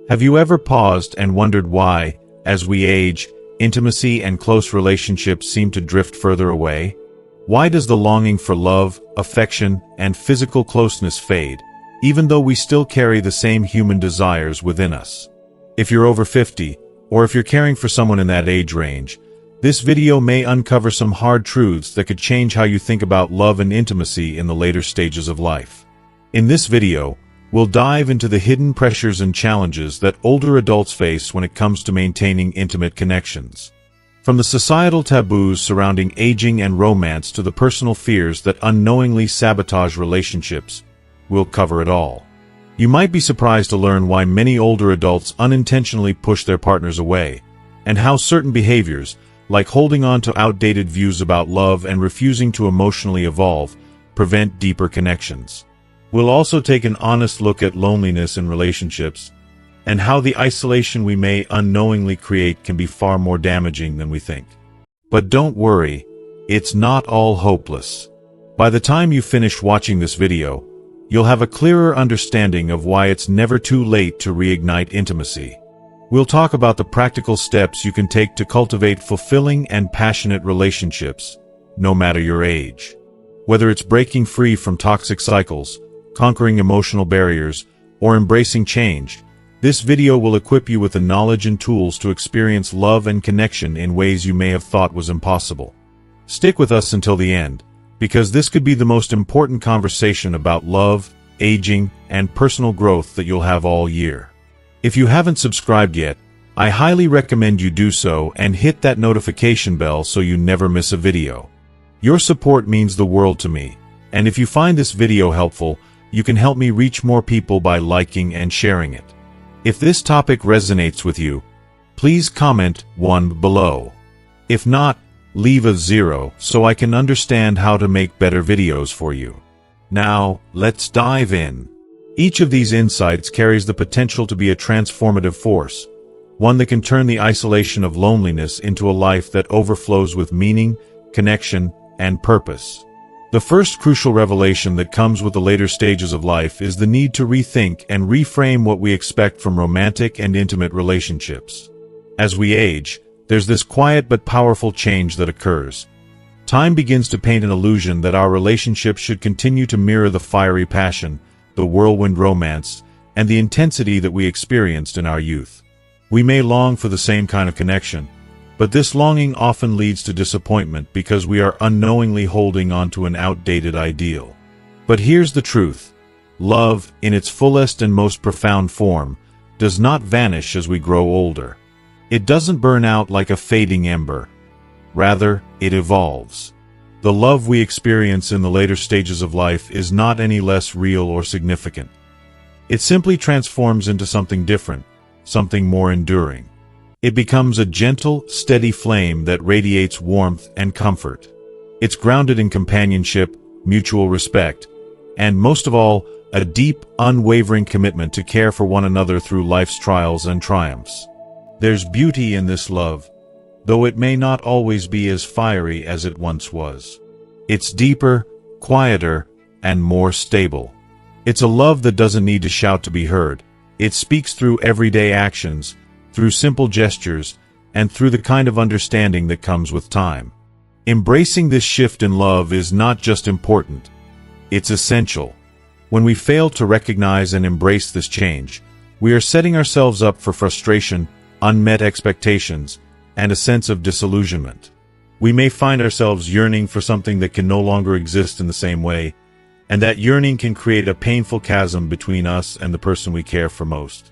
Have you ever paused and wondered why, as we age, intimacy and close relationships seem to drift further away? Why does the longing for love, affection, and physical closeness fade, even though we still carry the same human desires within us? If you're over 50, or if you're caring for someone in that age range, this video may uncover some hard truths that could change how you think about love and intimacy in the later stages of life. In this video, we'll dive into the hidden pressures and challenges that older adults face when it comes to maintaining intimate connections. From the societal taboos surrounding aging and romance to the personal fears that unknowingly sabotage relationships, we'll cover it all. You might be surprised to learn why many older adults unintentionally push their partners away, and how certain behaviors, like holding on to outdated views about love and refusing to emotionally evolve, prevent deeper connections. We'll also take an honest look at loneliness in relationships, and how the isolation we may unknowingly create can be far more damaging than we think. But don't worry, it's not all hopeless. By the time you finish watching this video, you'll have a clearer understanding of why it's never too late to reignite intimacy. We'll talk about the practical steps you can take to cultivate fulfilling and passionate relationships, no matter your age. Whether it's breaking free from toxic cycles, conquering emotional barriers, or embracing change, this video will equip you with the knowledge and tools to experience love and connection in ways you may have thought was impossible. Stick with us until the end, because this could be the most important conversation about love, aging, and personal growth that you'll have all year. If you haven't subscribed yet, I highly recommend you do so and hit that notification bell so you never miss a video. Your support means the world to me, and if you find this video helpful, you can help me reach more people by liking and sharing it. If this topic resonates with you, please comment 1 below. If not, leave a 0 so I can understand how to make better videos for you. Now, let's dive in. Each of these insights carries the potential to be a transformative force, one that can turn the isolation of loneliness into a life that overflows with meaning, connection, and purpose. The first crucial revelation that comes with the later stages of life is the need to rethink and reframe what we expect from romantic and intimate relationships. As we age, there's this quiet but powerful change that occurs. Time begins to paint an illusion that our relationships should continue to mirror the fiery passion, the whirlwind romance, and the intensity that we experienced in our youth. We may long for the same kind of connection, but this longing often leads to disappointment because we are unknowingly holding on to an outdated ideal. But here's the truth. Love, in its fullest and most profound form, does not vanish as we grow older. It doesn't burn out like a fading ember. Rather, it evolves. The love we experience in the later stages of life is not any less real or significant. It simply transforms into something different, something more enduring. It becomes a gentle, steady flame that radiates warmth and comfort. It's grounded in companionship, mutual respect, and most of all, a deep, unwavering commitment to care for one another through life's trials and triumphs. There's beauty in this love, though it may not always be as fiery as it once was. It's deeper, quieter, and more stable. It's a love that doesn't need to shout to be heard. It speaks through everyday actions, through simple gestures, and through the kind of understanding that comes with time. Embracing this shift in love is not just important, it's essential. When we fail to recognize and embrace this change, we are setting ourselves up for frustration, unmet expectations, and a sense of disillusionment. We may find ourselves yearning for something that can no longer exist in the same way, and that yearning can create a painful chasm between us and the person we care for most.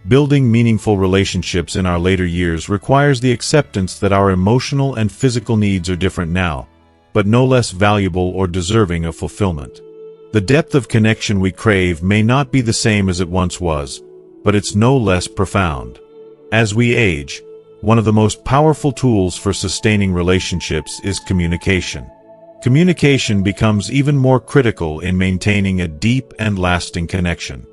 Building meaningful relationships in our later years requires the acceptance that our emotional and physical needs are different now, but no less valuable or deserving of fulfillment. The depth of connection we crave may not be the same as it once was, but it's no less profound. As we age, one of the most powerful tools for sustaining relationships is communication. Communication becomes even more critical in maintaining a deep and lasting connection.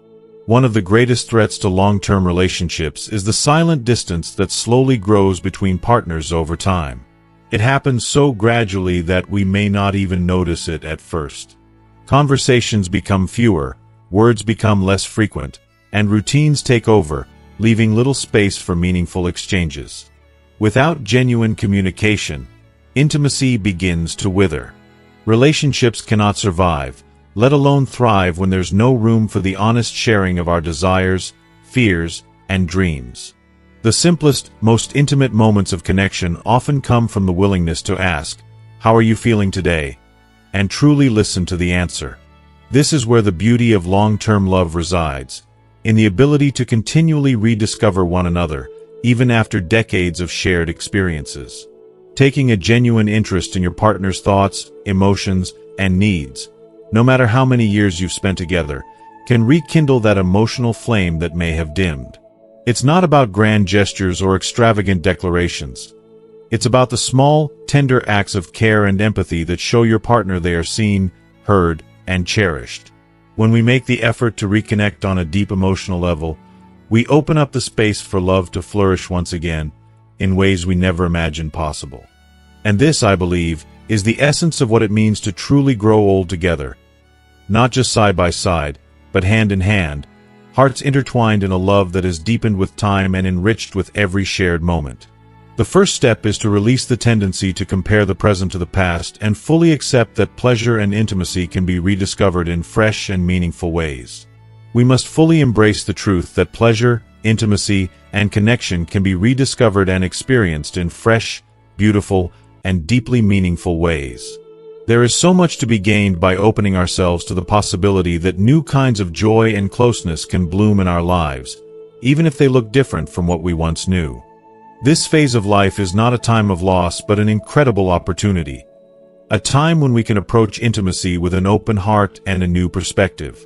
One of the greatest threats to long-term relationships is the silent distance that slowly grows between partners over time. It happens so gradually that we may not even notice it at first. Conversations become fewer, words become less frequent, and routines take over, leaving little space for meaningful exchanges. Without genuine communication, intimacy begins to wither. Relationships cannot survive, let alone thrive, when there's no room for the honest sharing of our desires, fears, and dreams. The simplest, most intimate moments of connection often come from the willingness to ask, "How are you feeling today?" and truly listen to the answer. This is where the beauty of long-term love resides, in the ability to continually rediscover one another, even after decades of shared experiences. Taking a genuine interest in your partner's thoughts, emotions, and needs, no matter how many years you've spent together, can rekindle that emotional flame that may have dimmed. It's not about grand gestures or extravagant declarations. It's about the small, tender acts of care and empathy that show your partner they are seen, heard, and cherished. When we make the effort to reconnect on a deep emotional level, we open up the space for love to flourish once again, in ways we never imagined possible. And this, I believe, is the essence of what it means to truly grow old together. Not just side by side, but hand in hand, hearts intertwined in a love that has deepened with time and enriched with every shared moment. The first step is to release the tendency to compare the present to the past and fully accept that pleasure and intimacy can be rediscovered in fresh and meaningful ways. We must fully embrace the truth that pleasure, intimacy, and connection can be rediscovered and experienced in fresh, beautiful, and deeply meaningful ways. There is so much to be gained by opening ourselves to the possibility that new kinds of joy and closeness can bloom in our lives, even if they look different from what we once knew. This phase of life is not a time of loss but an incredible opportunity, a time when we can approach intimacy with an open heart and a new perspective.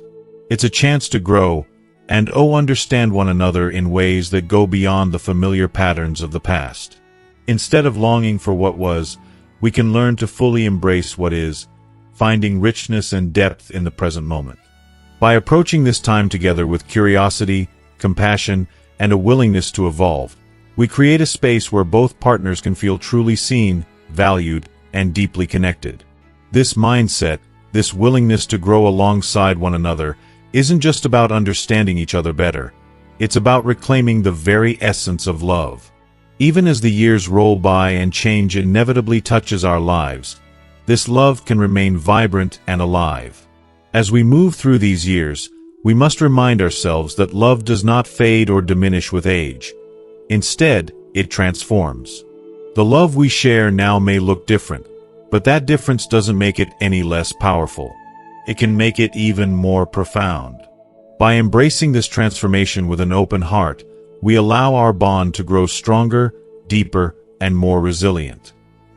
It's a chance to grow and understand one another in ways that go beyond the familiar patterns of the past. Instead of longing for what was, we can learn to fully embrace what is, finding richness and depth in the present moment. By approaching this time together with curiosity, compassion, and a willingness to evolve, we create a space where both partners can feel truly seen, valued, and deeply connected. This mindset, this willingness to grow alongside one another, isn't just about understanding each other better. It's about reclaiming the very essence of love. Even as the years roll by and change inevitably touches our lives, this love can remain vibrant and alive. As we move through these years, we must remind ourselves that love does not fade or diminish with age. Instead, it transforms. The love we share now may look different, but that difference doesn't make it any less powerful. It can make it even more profound. By embracing this transformation with an open heart, we allow our bond to grow stronger, deeper, and more resilient.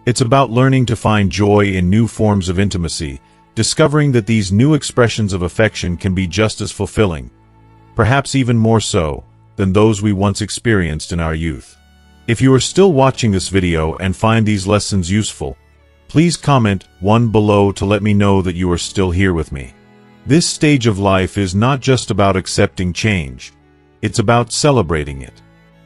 It's about learning to find joy in new forms of intimacy, discovering that these new expressions of affection can be just as fulfilling, perhaps even more so, than those we once experienced in our youth. If you are still watching this video and find these lessons useful, please comment 1 below to let me know that you are still here with me. This stage of life is not just about accepting change. It's about celebrating it.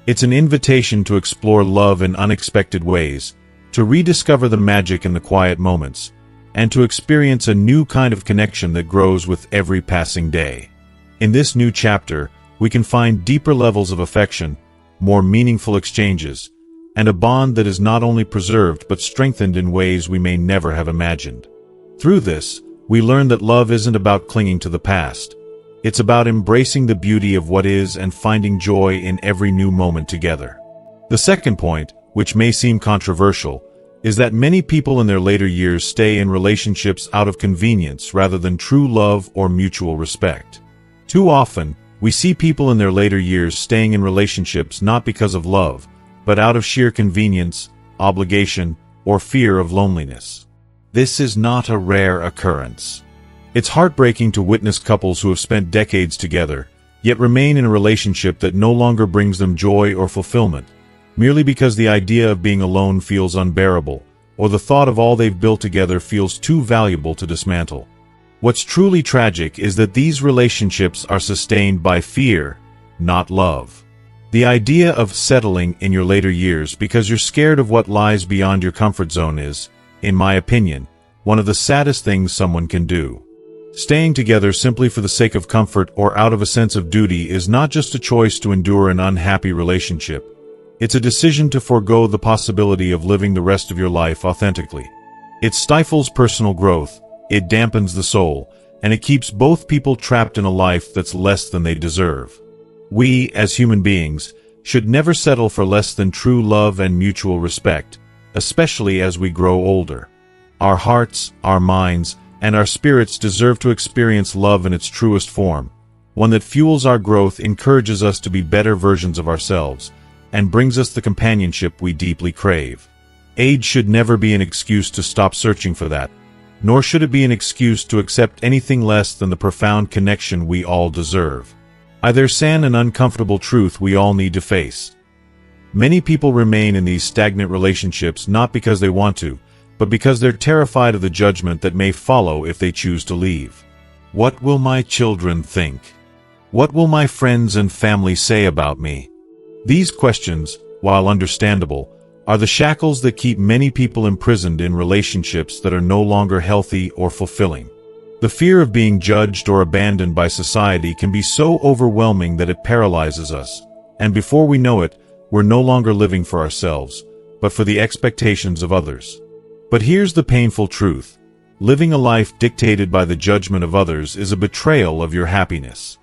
It's an invitation to explore love in unexpected ways, to rediscover the magic in the quiet moments, and to experience a new kind of connection that grows with every passing day. In this new chapter, we can find deeper levels of affection, more meaningful exchanges, and a bond that is not only preserved but strengthened in ways we may never have imagined. Through this, we learn that love isn't about clinging to the past. It's about embracing the beauty of what is and finding joy in every new moment together. The second point, which may seem controversial, is that many people in their later years stay in relationships out of convenience rather than true love or mutual respect. Too often, we see people in their later years staying in relationships not because of love, but out of sheer convenience, obligation, or fear of loneliness. This is not a rare occurrence. It's heartbreaking to witness couples who have spent decades together, yet remain in a relationship that no longer brings them joy or fulfillment, merely because the idea of being alone feels unbearable, or the thought of all they've built together feels too valuable to dismantle. What's truly tragic is that these relationships are sustained by fear, not love. The idea of settling in your later years because you're scared of what lies beyond your comfort zone is, in my opinion, one of the saddest things someone can do. Staying together simply for the sake of comfort or out of a sense of duty is not just a choice to endure an unhappy relationship. It's a decision to forego the possibility of living the rest of your life authentically. It stifles personal growth, it dampens the soul, and it keeps both people trapped in a life that's less than they deserve. We, as human beings, should never settle for less than true love and mutual respect, especially as we grow older. Our hearts, our minds, and our spirits deserve to experience love in its truest form, one that fuels our growth, encourages us to be better versions of ourselves, and brings us the companionship we deeply crave. Age should never be an excuse to stop searching for that, nor should it be an excuse to accept anything less than the profound connection we all deserve. There's an uncomfortable truth we all need to face. Many people remain in these stagnant relationships not because they want to, but because they're terrified of the judgment that may follow if they choose to leave. What will my children think? What will my friends and family say about me? These questions, while understandable, are the shackles that keep many people imprisoned in relationships that are no longer healthy or fulfilling. The fear of being judged or abandoned by society can be so overwhelming that it paralyzes us, and before we know it, we're no longer living for ourselves, but for the expectations of others. But here's the painful truth. Living a life dictated by the judgment of others is a betrayal of your happiness.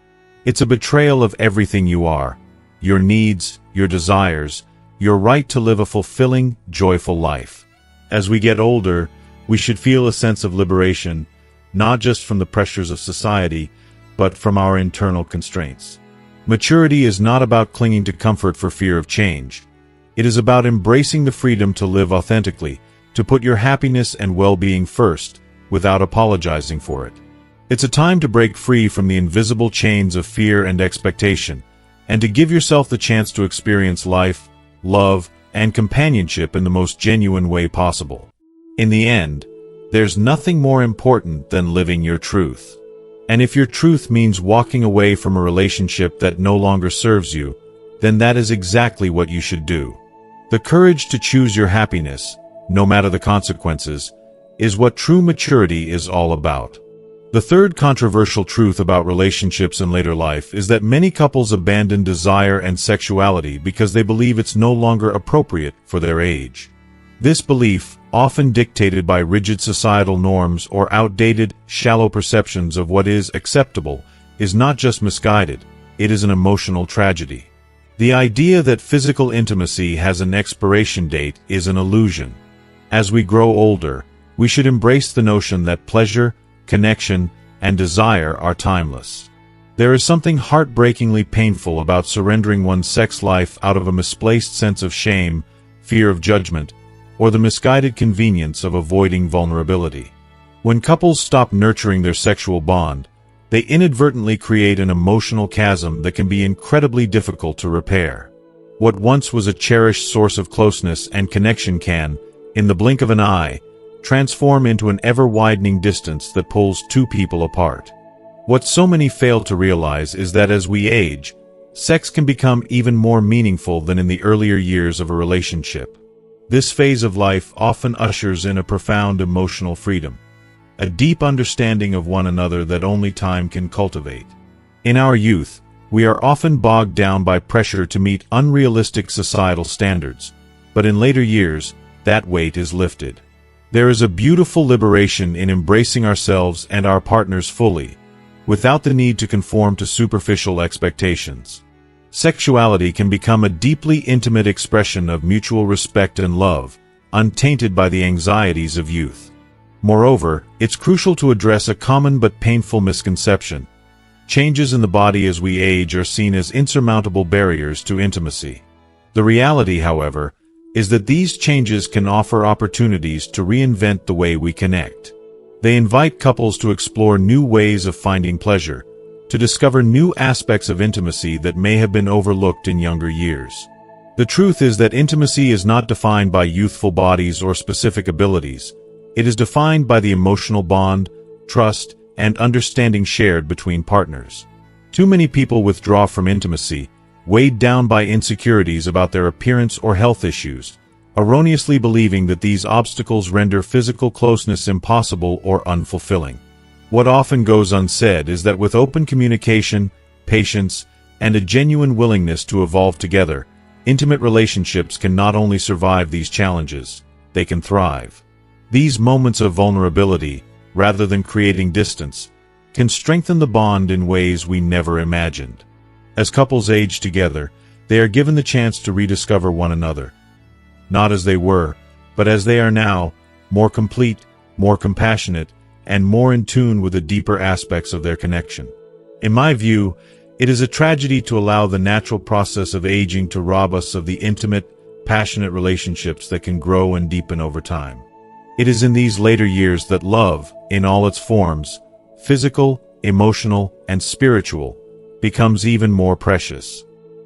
It's a betrayal of everything you are, your needs, your desires, your right to live a fulfilling, joyful life. As we get older, we should feel a sense of liberation, not just from the pressures of society, but from our internal constraints. Maturity is not about clinging to comfort for fear of change. It is about embracing the freedom to live authentically, to put your happiness and well-being first, without apologizing for it. It's a time to break free from the invisible chains of fear and expectation, and to give yourself the chance to experience life, love, and companionship in the most genuine way possible. In the end, there's nothing more important than living your truth. And if your truth means walking away from a relationship that no longer serves you, then that is exactly what you should do. The courage to choose your happiness, no matter the consequences, is what true maturity is all about. The third controversial truth about relationships in later life is that many couples abandon desire and sexuality because they believe it's no longer appropriate for their age. This belief, often dictated by rigid societal norms or outdated, shallow perceptions of what is acceptable, is not just misguided, it is an emotional tragedy. The idea that physical intimacy has an expiration date is an illusion. As we grow older, we should embrace the notion that pleasure, connection, and desire are timeless. There is something heartbreakingly painful about surrendering one's sex life out of a misplaced sense of shame, fear of judgment, or the misguided convenience of avoiding vulnerability. When couples stop nurturing their sexual bond, they inadvertently create an emotional chasm that can be incredibly difficult to repair. What once was a cherished source of closeness and connection can, in the blink of an eye, transform into an ever-widening distance that pulls two people apart. What so many fail to realize is that as we age, sex can become even more meaningful than in the earlier years of a relationship. This phase of life often ushers in a profound emotional freedom, a deep understanding of one another that only time can cultivate. In our youth, we are often bogged down by pressure to meet unrealistic societal standards, but in later years, that weight is lifted. There is a beautiful liberation in embracing ourselves and our partners fully, without the need to conform to superficial expectations. Sexuality can become a deeply intimate expression of mutual respect and love, untainted by the anxieties of youth. Moreover, it's crucial to address a common but painful misconception. Changes in the body as we age are seen as insurmountable barriers to intimacy. The reality, however, is that these changes can offer opportunities to reinvent the way we connect. They invite couples to explore new ways of finding pleasure, to discover new aspects of intimacy that may have been overlooked in younger years. The truth is that intimacy is not defined by youthful bodies or specific abilities. It is defined by the emotional bond, trust, and understanding shared between partners. Too many people withdraw from intimacy, weighed down by insecurities about their appearance or health issues, erroneously believing that these obstacles render physical closeness impossible or unfulfilling. What often goes unsaid is that with open communication, patience, and a genuine willingness to evolve together, intimate relationships can not only survive these challenges, they can thrive. These moments of vulnerability, rather than creating distance, can strengthen the bond in ways we never imagined. As couples age together, they are given the chance to rediscover one another. Not as they were, but as they are now, more complete, more compassionate, and more in tune with the deeper aspects of their connection. In my view, it is a tragedy to allow the natural process of aging to rob us of the intimate, passionate relationships that can grow and deepen over time. It is in these later years that love, in all its forms, physical, emotional, and spiritual, becomes even more precious.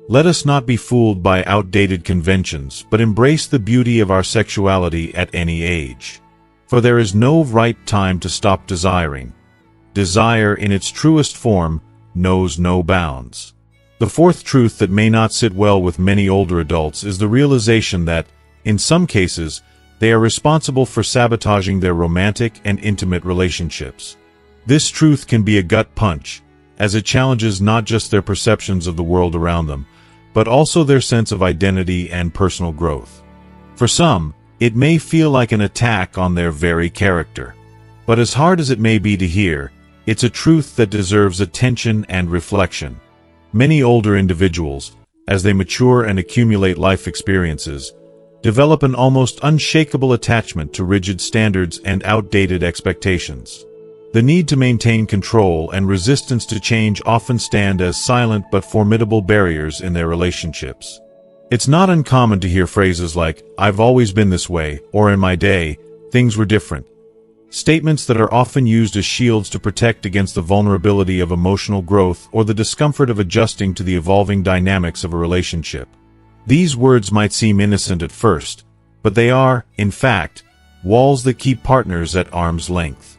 Let us not be fooled by outdated conventions, but embrace the beauty of our sexuality at any age. For there is no right time to stop desiring. Desire in its truest form knows no bounds. The fourth truth that may not sit well with many older adults is the realization that, in some cases, they are responsible for sabotaging their romantic and intimate relationships. This truth can be a gut punch, as it challenges not just their perceptions of the world around them, but also their sense of identity and personal growth. For some, it may feel like an attack on their very character. But as hard as it may be to hear, it's a truth that deserves attention and reflection. Many older individuals, as they mature and accumulate life experiences, develop an almost unshakable attachment to rigid standards and outdated expectations. The need to maintain control and resistance to change often stand as silent but formidable barriers in their relationships. It's not uncommon to hear phrases like, "I've always been this way," or "in my day, things were different." Statements that are often used as shields to protect against the vulnerability of emotional growth or the discomfort of adjusting to the evolving dynamics of a relationship. These words might seem innocent at first, but they are, in fact, walls that keep partners at arm's length.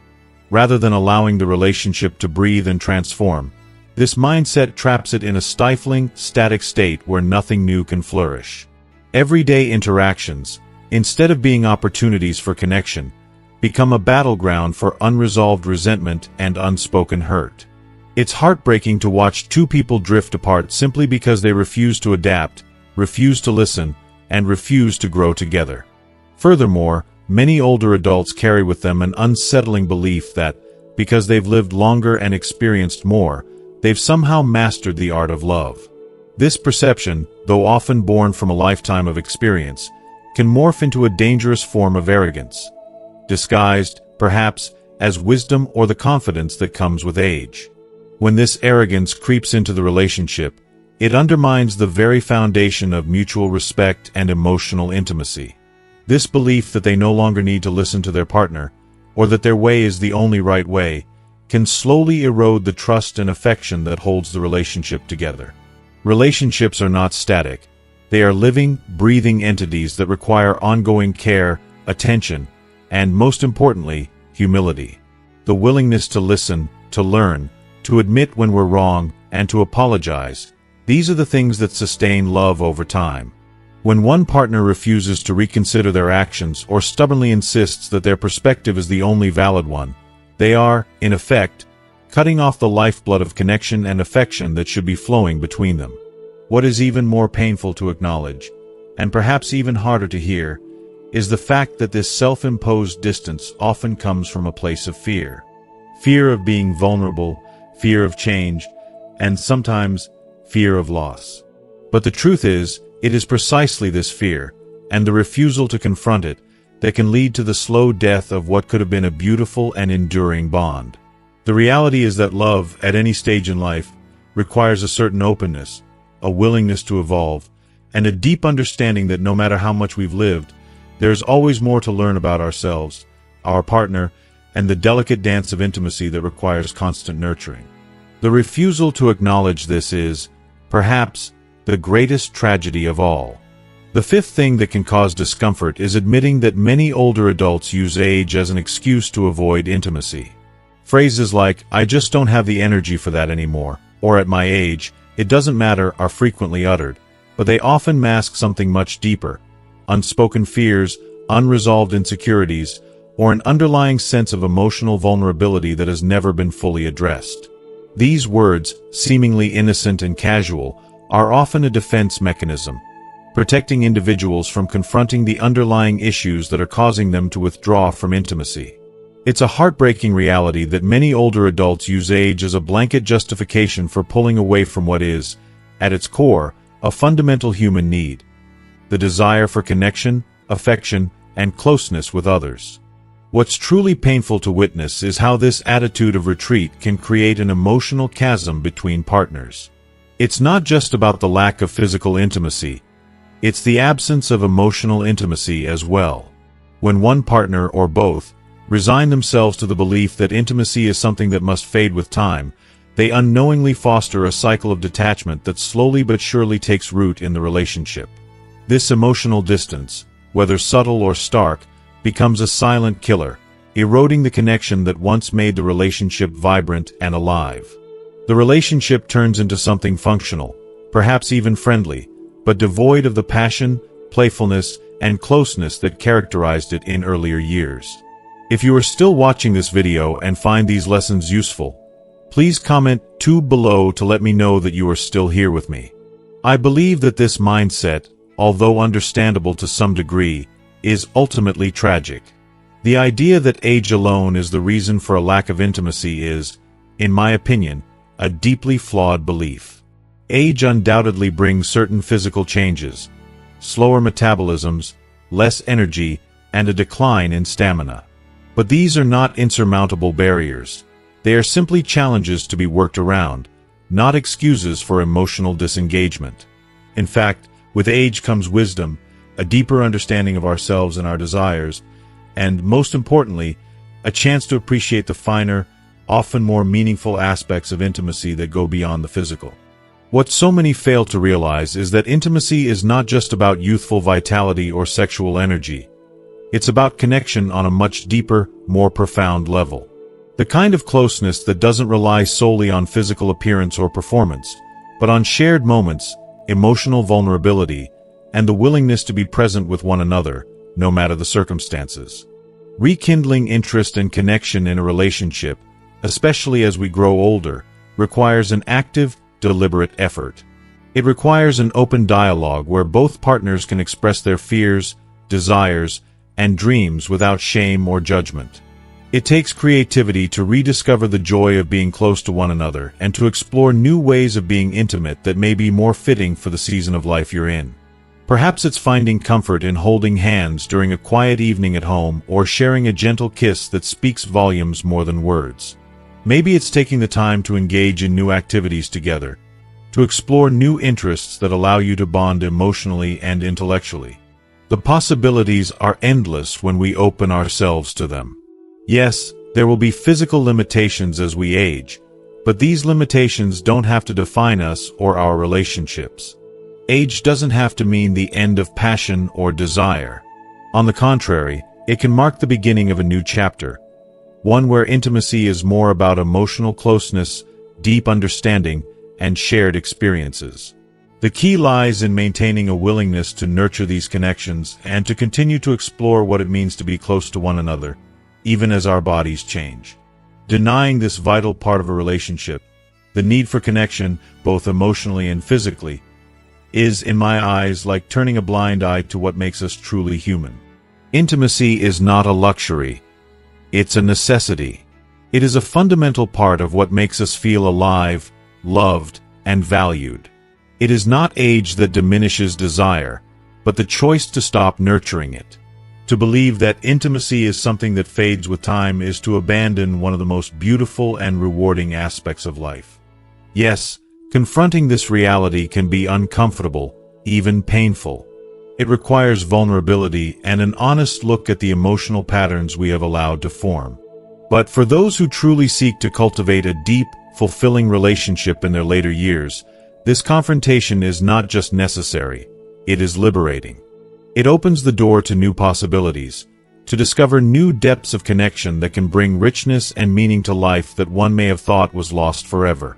Rather than allowing the relationship to breathe and transform, this mindset traps it in a stifling, static state where nothing new can flourish. Everyday interactions, instead of being opportunities for connection, become a battleground for unresolved resentment and unspoken hurt. It's heartbreaking to watch two people drift apart simply because they refuse to adapt, refuse to listen, and refuse to grow together. Furthermore, many older adults carry with them an unsettling belief that, because they've lived longer and experienced more, they've somehow mastered the art of love. This perception, though often born from a lifetime of experience, can morph into a dangerous form of arrogance, disguised, perhaps, as wisdom or the confidence that comes with age. When this arrogance creeps into the relationship, it undermines the very foundation of mutual respect and emotional intimacy. This belief that they no longer need to listen to their partner, or that their way is the only right way, can slowly erode the trust and affection that holds the relationship together. Relationships are not static. They are living, breathing entities that require ongoing care, attention, and, most importantly, humility. The willingness to listen, to learn, to admit when we're wrong, and to apologize. These are the things that sustain love over time. When one partner refuses to reconsider their actions or stubbornly insists that their perspective is the only valid one, they are, in effect, cutting off the lifeblood of connection and affection that should be flowing between them. What is even more painful to acknowledge, and perhaps even harder to hear, is the fact that this self-imposed distance often comes from a place of fear. Fear of being vulnerable, fear of change, and sometimes fear of loss. But the truth is, it is precisely this fear, and the refusal to confront it, that can lead to the slow death of what could have been a beautiful and enduring bond. The reality is that love, at any stage in life, requires a certain openness, a willingness to evolve, and a deep understanding that no matter how much we've lived, there is always more to learn about ourselves, our partner, and the delicate dance of intimacy that requires constant nurturing. The refusal to acknowledge this is, perhaps, the greatest tragedy of all. The fifth thing that can cause discomfort is admitting that many older adults use age as an excuse to avoid intimacy. Phrases like, "I just don't have the energy for that anymore," or "at my age, it doesn't matter," are frequently uttered, but they often mask something much deeper: unspoken fears, unresolved insecurities, or an underlying sense of emotional vulnerability that has never been fully addressed. These words, seemingly innocent and casual, are often a defense mechanism, protecting individuals from confronting the underlying issues that are causing them to withdraw from intimacy. It's a heartbreaking reality that many older adults use age as a blanket justification for pulling away from what is, at its core, a fundamental human need: the desire for connection, affection, and closeness with others. What's truly painful to witness is how this attitude of retreat can create an emotional chasm between partners. It's not just about the lack of physical intimacy, it's the absence of emotional intimacy as well. When one partner, or both, resign themselves to the belief that intimacy is something that must fade with time, they unknowingly foster a cycle of detachment that slowly but surely takes root in the relationship. This emotional distance, whether subtle or stark, becomes a silent killer, eroding the connection that once made the relationship vibrant and alive. The relationship turns into something functional, perhaps even friendly, but devoid of the passion, playfulness, and closeness that characterized it in earlier years. If you are still watching this video and find these lessons useful, please comment below to let me know that you are still here with me. I believe that this mindset, although understandable to some degree, is ultimately tragic. The idea that age alone is the reason for a lack of intimacy is, in my opinion, a deeply flawed belief. Age undoubtedly brings certain physical changes: slower metabolisms, less energy, and a decline in stamina. But these are not insurmountable barriers. They are simply challenges to be worked around, not excuses for emotional disengagement. In fact, with age comes wisdom, a deeper understanding of ourselves and our desires, and, most importantly, a chance to appreciate the finer, often more meaningful aspects of intimacy that go beyond the physical. What so many fail to realize is that intimacy is not just about youthful vitality or sexual energy. It's about connection on a much deeper, more profound level. The kind of closeness that doesn't rely solely on physical appearance or performance, but on shared moments, emotional vulnerability, and the willingness to be present with one another, no matter the circumstances. Rekindling interest and connection in a relationship, especially as we grow older, requires an active, deliberate effort. It requires an open dialogue where both partners can express their fears, desires, and dreams without shame or judgment. It takes creativity to rediscover the joy of being close to one another and to explore new ways of being intimate that may be more fitting for the season of life you're in. Perhaps it's finding comfort in holding hands during a quiet evening at home or sharing a gentle kiss that speaks volumes more than words. Maybe it's taking the time to engage in new activities together, to explore new interests that allow you to bond emotionally and intellectually. The possibilities are endless when we open ourselves to them. Yes, there will be physical limitations as we age, but these limitations don't have to define us or our relationships. Age doesn't have to mean the end of passion or desire. On the contrary, it can mark the beginning of a new chapter, one where intimacy is more about emotional closeness, deep understanding, and shared experiences. The key lies in maintaining a willingness to nurture these connections and to continue to explore what it means to be close to one another, even as our bodies change. Denying this vital part of a relationship, the need for connection, both emotionally and physically, is, in my eyes, like turning a blind eye to what makes us truly human. Intimacy is not a luxury. It's a necessity. It is a fundamental part of what makes us feel alive, loved, and valued. It is not age that diminishes desire, but the choice to stop nurturing it. To believe that intimacy is something that fades with time is to abandon one of the most beautiful and rewarding aspects of life. Yes, confronting this reality can be uncomfortable, even painful. It requires vulnerability and an honest look at the emotional patterns we have allowed to form. But for those who truly seek to cultivate a deep, fulfilling relationship in their later years, this confrontation is not just necessary, it is liberating. It opens the door to new possibilities, to discover new depths of connection that can bring richness and meaning to life that one may have thought was lost forever.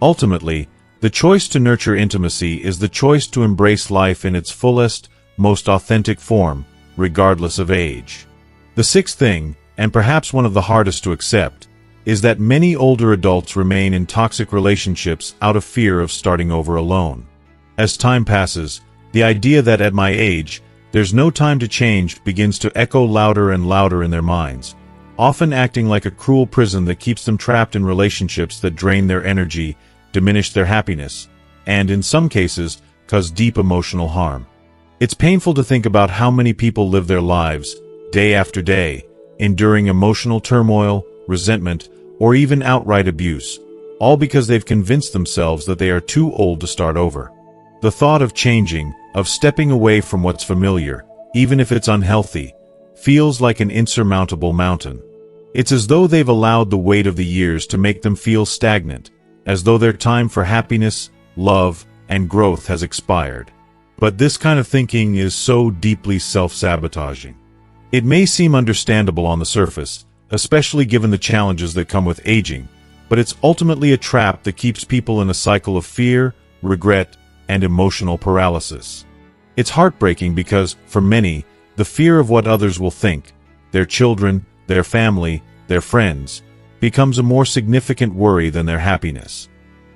Ultimately, the choice to nurture intimacy is the choice to embrace life in its fullest, most authentic form, regardless of age. The sixth thing, and perhaps one of the hardest to accept, is that many older adults remain in toxic relationships out of fear of starting over alone. As time passes, the idea that at my age, there's no time to change begins to echo louder and louder in their minds, often acting like a cruel prison that keeps them trapped in relationships that drain their energy, diminish their happiness, and, in some cases, cause deep emotional harm. It's painful to think about how many people live their lives, day after day, enduring emotional turmoil, resentment, or even outright abuse, all because they've convinced themselves that they are too old to start over. The thought of changing, of stepping away from what's familiar, even if it's unhealthy, feels like an insurmountable mountain. It's as though they've allowed the weight of the years to make them feel stagnant, as though their time for happiness, love, and growth has expired. But this kind of thinking is so deeply self-sabotaging. It may seem understandable on the surface, especially given the challenges that come with aging, but it's ultimately a trap that keeps people in a cycle of fear, regret, and emotional paralysis. It's heartbreaking because, for many, the fear of what others will think, their children, their family, their friends, becomes a more significant worry than their happiness.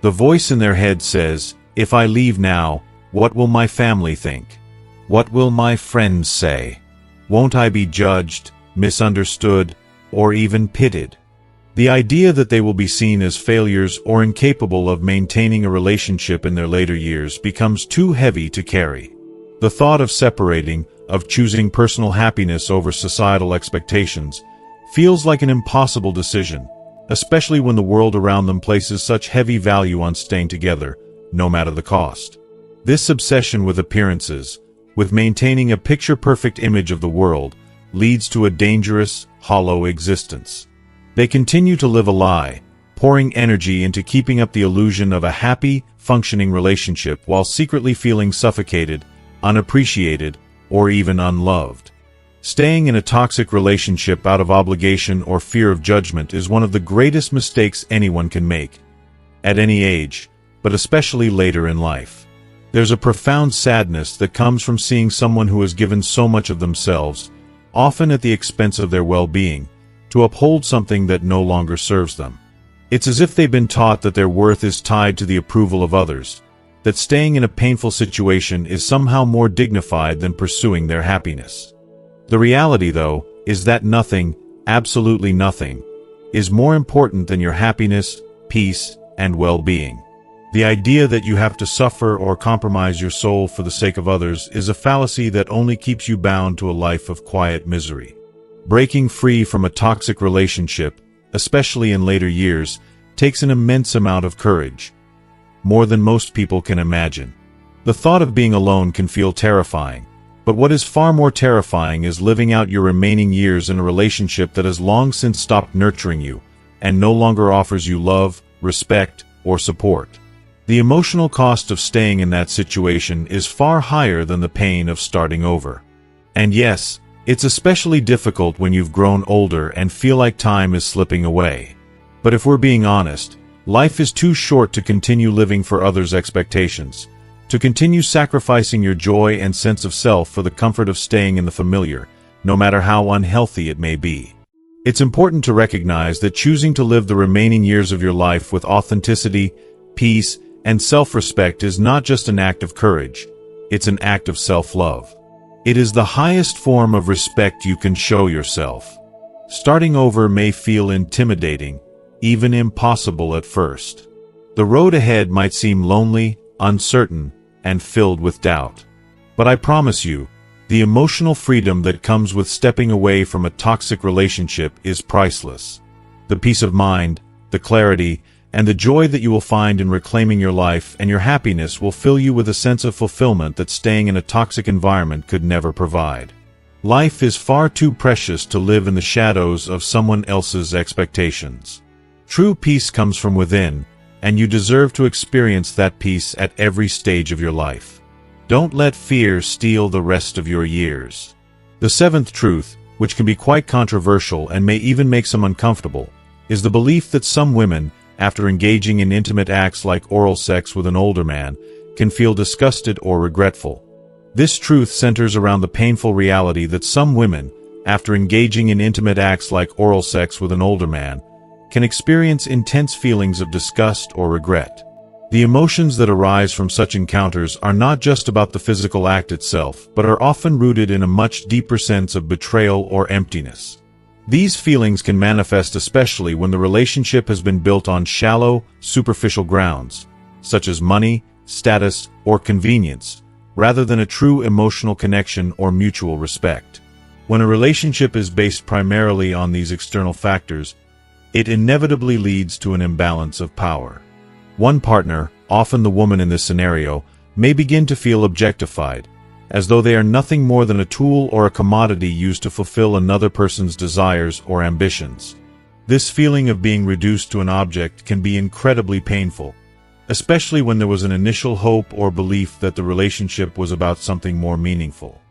The voice in their head says, "If I leave now, what will my family think? What will my friends say? Won't I be judged, misunderstood, or even pitied?" The idea that they will be seen as failures or incapable of maintaining a relationship in their later years becomes too heavy to carry. The thought of separating, of choosing personal happiness over societal expectations, feels like an impossible decision, especially when the world around them places such heavy value on staying together, no matter the cost. This obsession with appearances, with maintaining a picture-perfect image of the world, leads to a dangerous, hollow existence. They continue to live a lie, pouring energy into keeping up the illusion of a happy, functioning relationship while secretly feeling suffocated, unappreciated, or even unloved. Staying in a toxic relationship out of obligation or fear of judgment is one of the greatest mistakes anyone can make, at any age, but especially later in life. There's a profound sadness that comes from seeing someone who has given so much of themselves, often at the expense of their well-being, to uphold something that no longer serves them. It's as if they've been taught that their worth is tied to the approval of others, that staying in a painful situation is somehow more dignified than pursuing their happiness. The reality, though, is that nothing, absolutely nothing, is more important than your happiness, peace, and well-being. The idea that you have to suffer or compromise your soul for the sake of others is a fallacy that only keeps you bound to a life of quiet misery. Breaking free from a toxic relationship, especially in later years, takes an immense amount of courage, more than most people can imagine. The thought of being alone can feel terrifying, but what is far more terrifying is living out your remaining years in a relationship that has long since stopped nurturing you, and no longer offers you love, respect, or support. The emotional cost of staying in that situation is far higher than the pain of starting over. And yes, it's especially difficult when you've grown older and feel like time is slipping away. But if we're being honest, life is too short to continue living for others' expectations, to continue sacrificing your joy and sense of self for the comfort of staying in the familiar, no matter how unhealthy it may be. It's important to recognize that choosing to live the remaining years of your life with authenticity, peace, and self-respect is not just an act of courage, it's an act of self-love. It is the highest form of respect you can show yourself. Starting over may feel intimidating, even impossible at first. The road ahead might seem lonely, uncertain, and filled with doubt. But I promise you, the emotional freedom that comes with stepping away from a toxic relationship is priceless. The peace of mind, the clarity, and the joy that you will find in reclaiming your life and your happiness will fill you with a sense of fulfillment that staying in a toxic environment could never provide. Life is far too precious to live in the shadows of someone else's expectations. True peace comes from within, and you deserve to experience that peace at every stage of your life. Don't let fear steal the rest of your years. The seventh truth, which can be quite controversial and may even make some uncomfortable, is the belief that some women, after engaging in intimate acts like oral sex with an older man, can feel disgusted or regretful. This truth centers around the painful reality that some women, after engaging in intimate acts like oral sex with an older man, can experience intense feelings of disgust or regret. The emotions that arise from such encounters are not just about the physical act itself, but are often rooted in a much deeper sense of betrayal or emptiness. These feelings can manifest especially when the relationship has been built on shallow, superficial grounds, such as money, status, or convenience, rather than a true emotional connection or mutual respect. When a relationship is based primarily on these external factors, it inevitably leads to an imbalance of power. One partner, often the woman in this scenario, may begin to feel objectified, as though they are nothing more than a tool or a commodity used to fulfill another person's desires or ambitions. This feeling of being reduced to an object can be incredibly painful, especially when there was an initial hope or belief that the relationship was about something more meaningful.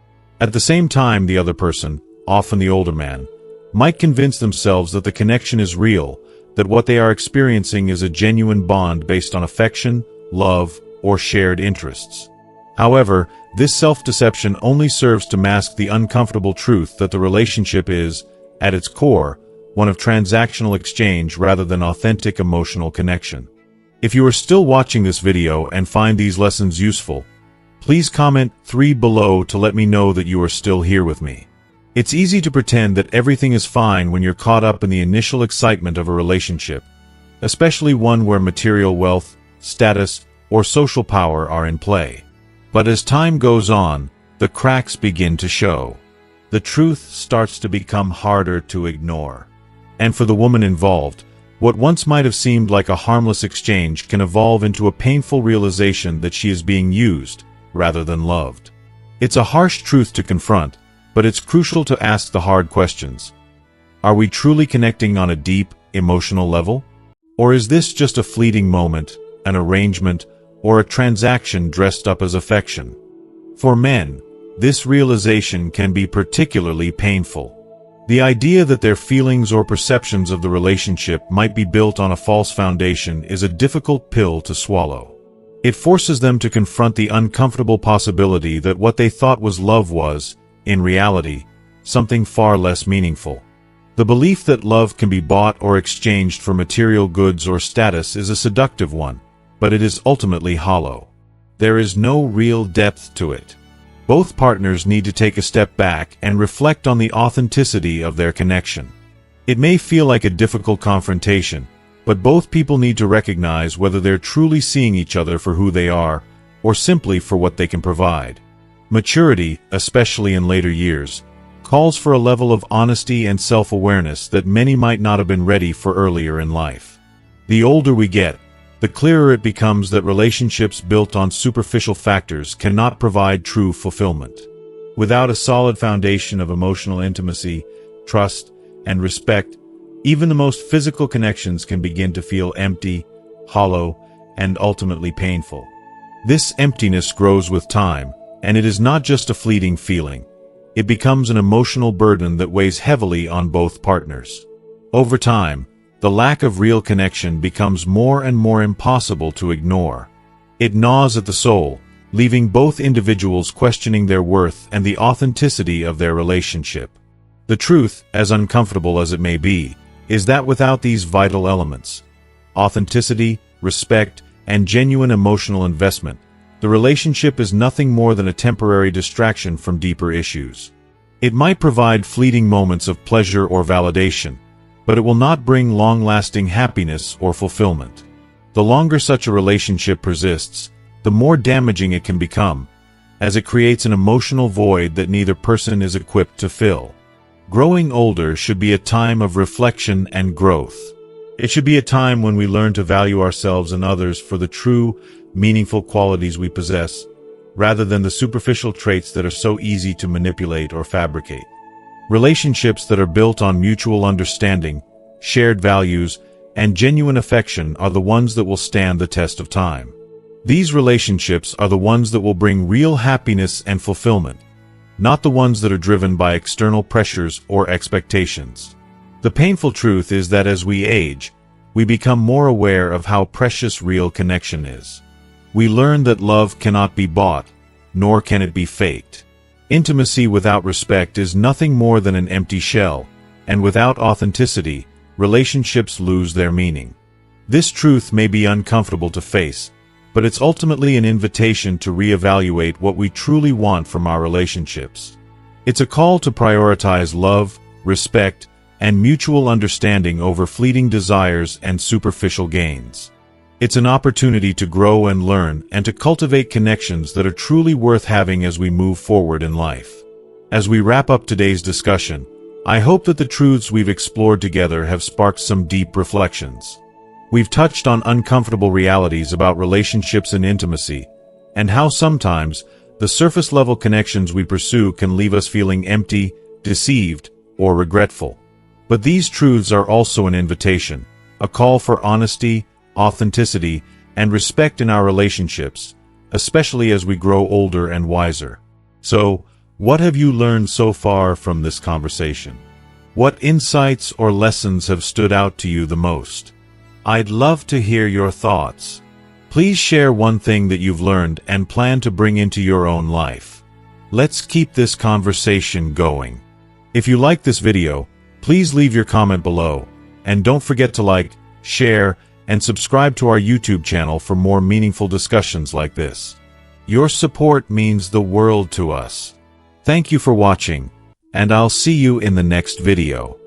At the same time, the other person, often the older man, might convince themselves that the connection is real, that what they are experiencing is a genuine bond based on affection, love, or shared interests. However, this self-deception only serves to mask the uncomfortable truth that the relationship is, at its core, one of transactional exchange rather than authentic emotional connection. If you are still watching this video and find these lessons useful, please comment 3 below to let me know that you are still here with me. It's easy to pretend that everything is fine when you're caught up in the initial excitement of a relationship, especially one where material wealth, status, or social power are in play. But as time goes on, the cracks begin to show. The truth starts to become harder to ignore. And for the woman involved, what once might have seemed like a harmless exchange can evolve into a painful realization that she is being used, rather than loved. It's a harsh truth to confront, but it's crucial to ask the hard questions. Are we truly connecting on a deep, emotional level? Or is this just a fleeting moment, an arrangement, or a transaction dressed up as affection? For men, this realization can be particularly painful. The idea that their feelings or perceptions of the relationship might be built on a false foundation is a difficult pill to swallow. It forces them to confront the uncomfortable possibility that what they thought was love was, in reality, something far less meaningful. The belief that love can be bought or exchanged for material goods or status is a seductive one, but it is ultimately hollow. There is no real depth to it. Both partners need to take a step back and reflect on the authenticity of their connection. It may feel like a difficult confrontation, but both people need to recognize whether they're truly seeing each other for who they are, or simply for what they can provide. Maturity, especially in later years, calls for a level of honesty and self-awareness that many might not have been ready for earlier in life. The older we get, the clearer it becomes that relationships built on superficial factors cannot provide true fulfillment. Without a solid foundation of emotional intimacy, trust, and respect, even the most physical connections can begin to feel empty, hollow, and ultimately painful. This emptiness grows with time, and it is not just a fleeting feeling. It becomes an emotional burden that weighs heavily on both partners. Over time, the lack of real connection becomes more and more impossible to ignore. It gnaws at the soul, leaving both individuals questioning their worth and the authenticity of their relationship. The truth, as uncomfortable as it may be, is that without these vital elements, authenticity, respect, and genuine emotional investment, the relationship is nothing more than a temporary distraction from deeper issues. It might provide fleeting moments of pleasure or validation, but it will not bring long-lasting happiness or fulfillment. The longer such a relationship persists, the more damaging it can become, as it creates an emotional void that neither person is equipped to fill. Growing older should be a time of reflection and growth. It should be a time when we learn to value ourselves and others for the true, meaningful qualities we possess, rather than the superficial traits that are so easy to manipulate or fabricate. Relationships that are built on mutual understanding, shared values, and genuine affection are the ones that will stand the test of time. These relationships are the ones that will bring real happiness and fulfillment, not the ones that are driven by external pressures or expectations. The painful truth is that as we age, we become more aware of how precious real connection is. We learn that love cannot be bought, nor can it be faked. Intimacy without respect is nothing more than an empty shell, and without authenticity, relationships lose their meaning. This truth may be uncomfortable to face, but it's ultimately an invitation to reevaluate what we truly want from our relationships. It's a call to prioritize love, respect, and mutual understanding over fleeting desires and superficial gains. It's an opportunity to grow and learn and to cultivate connections that are truly worth having as we move forward in life. As we wrap up today's discussion, I hope that the truths we've explored together have sparked some deep reflections. We've touched on uncomfortable realities about relationships and intimacy, and how sometimes the surface-level connections we pursue can leave us feeling empty, deceived, or regretful. But these truths are also an invitation, a call for honesty, authenticity, and respect in our relationships, especially as we grow older and wiser. So, what have you learned so far from this conversation? What insights or lessons have stood out to you the most? I'd love to hear your thoughts. Please share one thing that you've learned and plan to bring into your own life. Let's keep this conversation going. If you like this video, please leave your comment below, and don't forget to like, share, and subscribe to our YouTube channel for more meaningful discussions like this. Your support means the world to us. Thank you for watching, and I'll see you in the next video.